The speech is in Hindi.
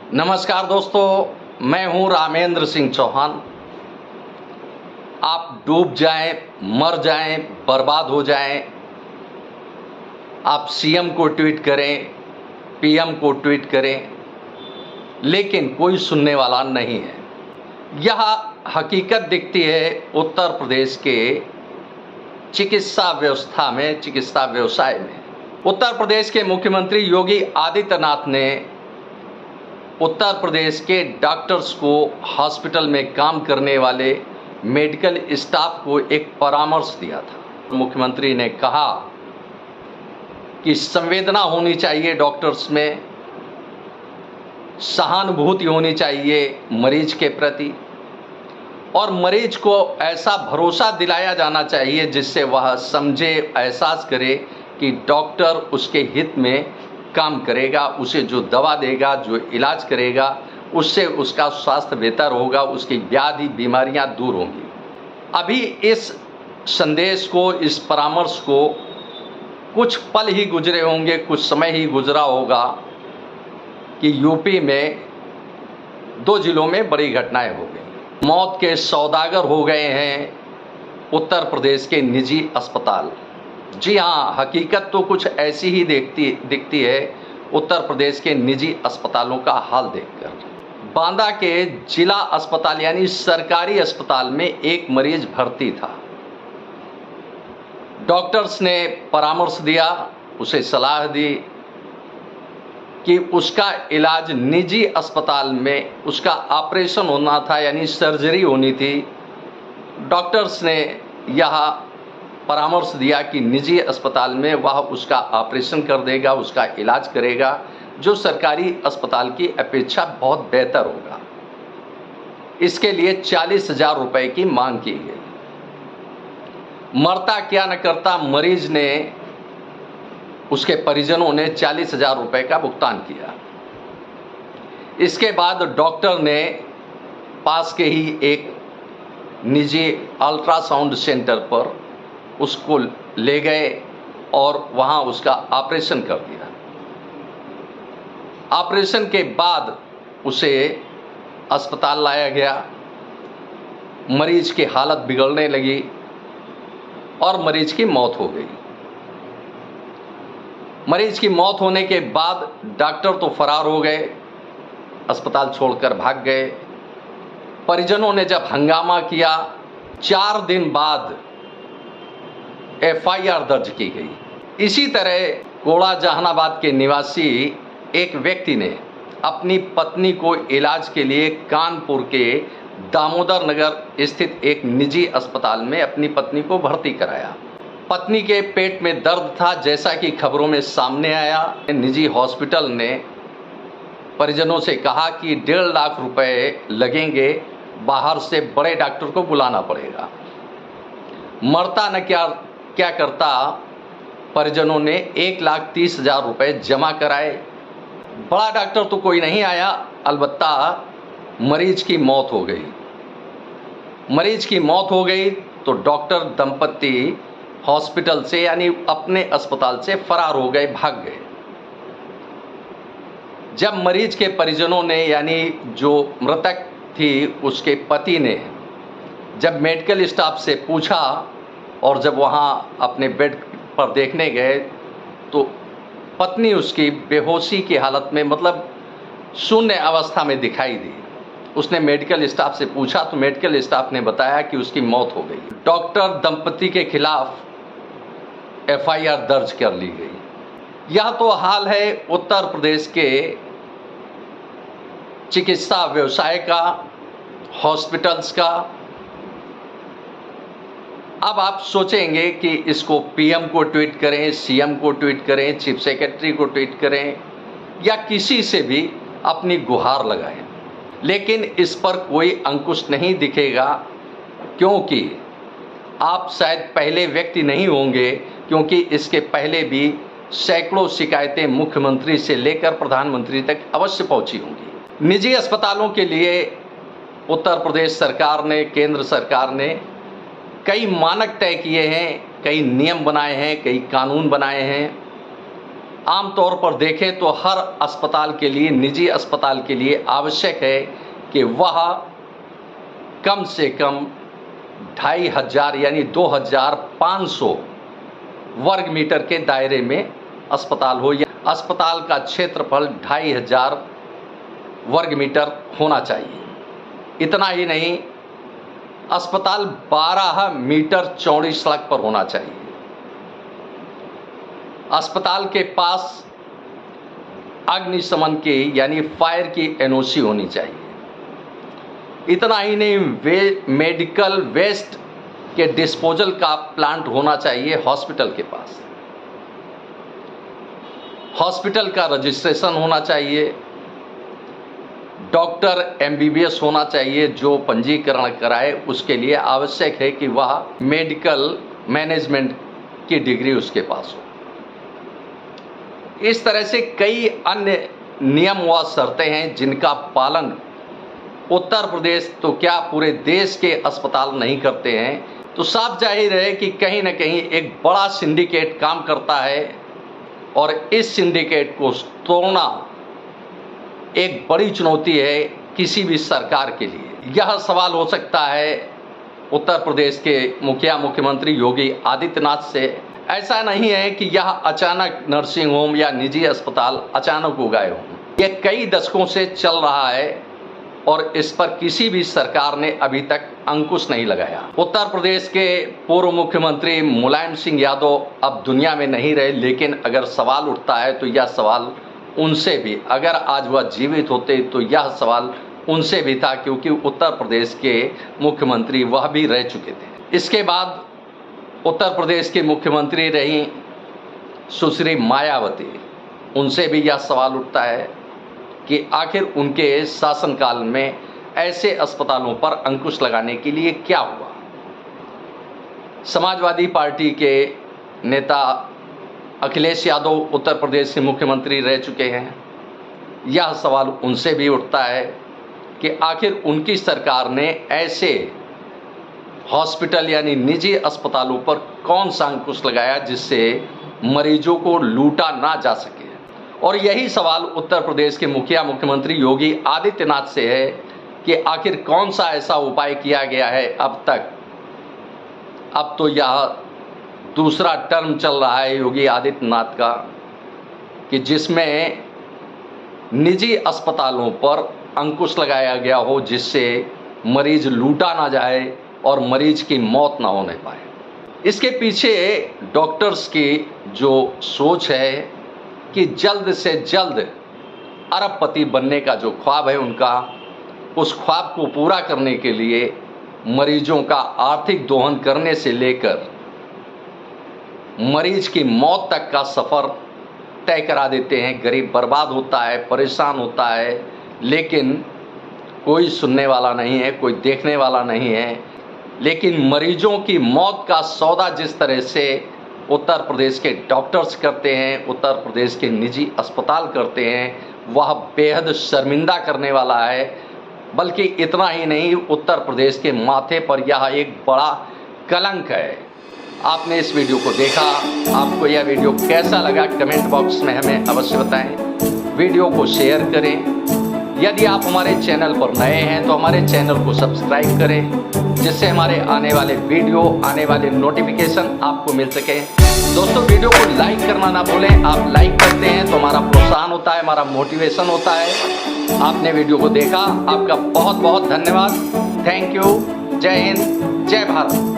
नमस्कार दोस्तों, मैं हूं रामेंद्र सिंह चौहान। आप डूब जाएं, मर जाएं, बर्बाद हो जाएं, आप सीएम को ट्वीट करें, पीएम को ट्वीट करें, लेकिन कोई सुनने वाला नहीं है। यह हकीकत दिखती है उत्तर प्रदेश के चिकित्सा व्यवस्था में, चिकित्सा व्यवसाय में। उत्तर प्रदेश के मुख्यमंत्री योगी आदित्यनाथ ने उत्तर प्रदेश के डॉक्टर्स को, हॉस्पिटल में काम करने वाले मेडिकल स्टाफ को एक परामर्श दिया था। मुख्यमंत्री ने कहा कि संवेदना होनी चाहिए डॉक्टर्स में, सहानुभूति होनी चाहिए मरीज के प्रति, और मरीज को ऐसा भरोसा दिलाया जाना चाहिए जिससे वह समझे, एहसास करे कि डॉक्टर उसके हित में काम करेगा, उसे जो दवा देगा, जो इलाज करेगा, उससे उसका स्वास्थ्य बेहतर होगा, उसकी व्याधि बीमारियां दूर होंगी। अभी इस संदेश को, इस परामर्श को कुछ पल ही गुजरे होंगे, कुछ समय ही गुजरा होगा कि यूपी में 2 जिलों में बड़ी घटनाएं हो गई। मौत के सौदागर हो गए हैं उत्तर प्रदेश के निजी अस्पताल। जी हाँ, हकीकत तो कुछ ऐसी ही दिखती है उत्तर प्रदेश के निजी अस्पतालों का हाल देखकर। बांदा के जिला अस्पताल यानी सरकारी अस्पताल में एक मरीज भर्ती था। डॉक्टर्स ने परामर्श दिया, उसे सलाह दी कि उसका इलाज निजी अस्पताल में, उसका ऑपरेशन होना था यानी सर्जरी होनी थी। डॉक्टर्स ने यह परामर्श दिया कि निजी अस्पताल में वह उसका ऑपरेशन कर देगा, उसका इलाज करेगा, जो सरकारी अस्पताल की अपेक्षा बहुत बेहतर होगा। इसके लिए 40,000 रुपए की मांग की गई। मरता क्या न करता, मरीज ने, उसके परिजनों ने 40,000 रुपए का भुगतान किया। इसके बाद डॉक्टर ने पास के ही एक निजी अल्ट्रासाउंड सेंटर पर उसको ले गए और वहां उसका ऑपरेशन कर दिया। ऑपरेशन के बाद उसे अस्पताल लाया गया। मरीज की हालत बिगड़ने लगी और मरीज की मौत हो गई। मरीज की मौत होने के बाद डॉक्टर तो फरार हो गए, अस्पताल छोड़कर भाग गए। परिजनों ने जब हंगामा किया, 4 दिन बाद एफआईआर दर्ज की गई। इसी तरह कोड़ा जहानाबाद के निवासी एक व्यक्ति ने अपनी पत्नी को इलाज के लिए कानपुर के दामोदर नगर स्थित एक निजी अस्पताल में अपनी पत्नी को भर्ती कराया। पत्नी के पेट में दर्द था, जैसा कि खबरों में सामने आया। निजी हॉस्पिटल ने परिजनों से कहा कि 1.5 लाख रुपए लगेंगे, बाहर से बड़े डॉक्टर को बुलाना पड़ेगा। मरता न क्या करता, परिजनों ने 1,30,000 रुपए जमा कराए। बड़ा डॉक्टर तो कोई नहीं आया, अलबत्ता मरीज की मौत हो गई। मरीज की मौत हो गई तो डॉक्टर दंपत्ति हॉस्पिटल से यानी अपने अस्पताल से फरार हो गए, भाग गए। जब मरीज के परिजनों ने, यानी जो मृतक थी उसके पति ने, जब मेडिकल स्टाफ से पूछा और जब वहाँ अपने बेड पर देखने गए तो पत्नी उसकी बेहोशी की हालत में, मतलब शून्य अवस्था में दिखाई दी। उसने मेडिकल स्टाफ से पूछा तो मेडिकल स्टाफ ने बताया कि उसकी मौत हो गई। डॉक्टर दंपति के खिलाफ एफआईआर दर्ज कर ली गई। यह तो हाल है उत्तर प्रदेश के चिकित्सा व्यवसाय का, हॉस्पिटल्स का। अब आप सोचेंगे कि इसको पीएम को ट्वीट करें, सीएम को ट्वीट करें, चीफ सेक्रेटरी को ट्वीट करें या किसी से भी अपनी गुहार लगाएं, लेकिन इस पर कोई अंकुश नहीं दिखेगा, क्योंकि आप शायद पहले व्यक्ति नहीं होंगे, क्योंकि इसके पहले भी सैकड़ों शिकायतें मुख्यमंत्री से लेकर प्रधानमंत्री तक अवश्य पहुंची होंगी। निजी अस्पतालों के लिए उत्तर प्रदेश सरकार ने, केंद्र सरकार ने कई मानक तय किए हैं, कई नियम बनाए हैं, कई कानून बनाए हैं। आमतौर पर देखें तो हर अस्पताल के लिए, निजी अस्पताल के लिए आवश्यक है कि वह कम से कम 2500 यानी 2500 वर्ग मीटर के दायरे में अस्पताल हो, या अस्पताल का क्षेत्रफल 2500 वर्ग मीटर होना चाहिए। इतना ही नहीं, अस्पताल 12 मीटर चौड़ी सड़क पर होना चाहिए। अस्पताल के पास अग्निशमन की यानी फायर की एनओसी होनी चाहिए। इतना ही नहीं, मेडिकल वेस्ट के डिस्पोजल का प्लांट होना चाहिए हॉस्पिटल के पास। हॉस्पिटल का रजिस्ट्रेशन होना चाहिए, डॉक्टर एमबीबीएस होना चाहिए जो पंजीकरण कराए। उसके लिए आवश्यक है कि वह मेडिकल मैनेजमेंट की डिग्री उसके पास हो। इस तरह से कई अन्य नियम व शर्तें हैं जिनका पालन उत्तर प्रदेश तो क्या पूरे देश के अस्पताल नहीं करते हैं। तो साफ जाहिर है कि कहीं ना कहीं एक बड़ा सिंडिकेट काम करता है और इस सिंडिकेट को तोड़ना एक बड़ी चुनौती है किसी भी सरकार के लिए। यह सवाल हो सकता है उत्तर प्रदेश के मुख्यमंत्री योगी आदित्यनाथ से। ऐसा नहीं है कि यह अचानक नर्सिंग होम या निजी अस्पताल अचानक उगाए हों। यह कई दशकों से चल रहा है और इस पर किसी भी सरकार ने अभी तक अंकुश नहीं लगाया। उत्तर प्रदेश के पूर्व मुख्यमंत्री मुलायम सिंह यादव अब दुनिया में नहीं रहे, लेकिन अगर सवाल उठता है तो यह सवाल उनसे भी, अगर आज वह जीवित होते तो यह सवाल उनसे भी था, क्योंकि उत्तर प्रदेश के मुख्यमंत्री वह भी रह चुके थे। इसके बाद उत्तर प्रदेश के मुख्यमंत्री रही सुश्री मायावती। उनसे भी यह सवाल उठता है कि आखिर उनके शासनकाल में ऐसे अस्पतालों पर अंकुश लगाने के लिए क्या हुआ। समाजवादी पार्टी के नेता अखिलेश यादव उत्तर प्रदेश के मुख्यमंत्री रह चुके हैं। यह सवाल उनसे भी उठता है कि आखिर उनकी सरकार ने ऐसे हॉस्पिटल यानी निजी अस्पतालों पर कौन सा अंकुश लगाया जिससे मरीजों को लूटा ना जा सके। और यही सवाल उत्तर प्रदेश के मुख्यमंत्री योगी आदित्यनाथ से है कि आखिर कौन सा ऐसा उपाय किया गया है अब तक। अब तो यह दूसरा टर्म चल रहा है योगी आदित्यनाथ का कि जिसमें निजी अस्पतालों पर अंकुश लगाया गया हो जिससे मरीज लूटा ना जाए और मरीज की मौत ना होने पाए। इसके पीछे डॉक्टर्स की जो सोच है कि जल्द से जल्द अरबपति बनने का जो ख्वाब है उनका, उस ख्वाब को पूरा करने के लिए मरीजों का आर्थिक दोहन करने से लेकर मरीज की मौत तक का सफ़र तय करा देते हैं। गरीब बर्बाद होता है, परेशान होता है, लेकिन कोई सुनने वाला नहीं है, कोई देखने वाला नहीं है। लेकिन मरीजों की मौत का सौदा जिस तरह से उत्तर प्रदेश के डॉक्टर्स करते हैं, उत्तर प्रदेश के निजी अस्पताल करते हैं, वह बेहद शर्मिंदा करने वाला है। बल्कि इतना ही नहीं, उत्तर प्रदेश के माथे पर यह एक बड़ा कलंक है। आपने इस वीडियो को देखा, आपको यह वीडियो कैसा लगा कमेंट बॉक्स में हमें अवश्य बताएं। वीडियो को शेयर करें। यदि आप हमारे चैनल पर नए हैं तो हमारे चैनल को सब्सक्राइब करें, जिससे हमारे आने वाले वीडियो, आने वाले नोटिफिकेशन आपको मिल सके। दोस्तों, वीडियो को लाइक करना ना भूलें। आप लाइक करते हैं तो हमारा प्रोत्साहन होता है, हमारा मोटिवेशन होता है। आपने वीडियो को देखा, आपका बहुत बहुत धन्यवाद। Thank you. जय हिंद, जय भारत।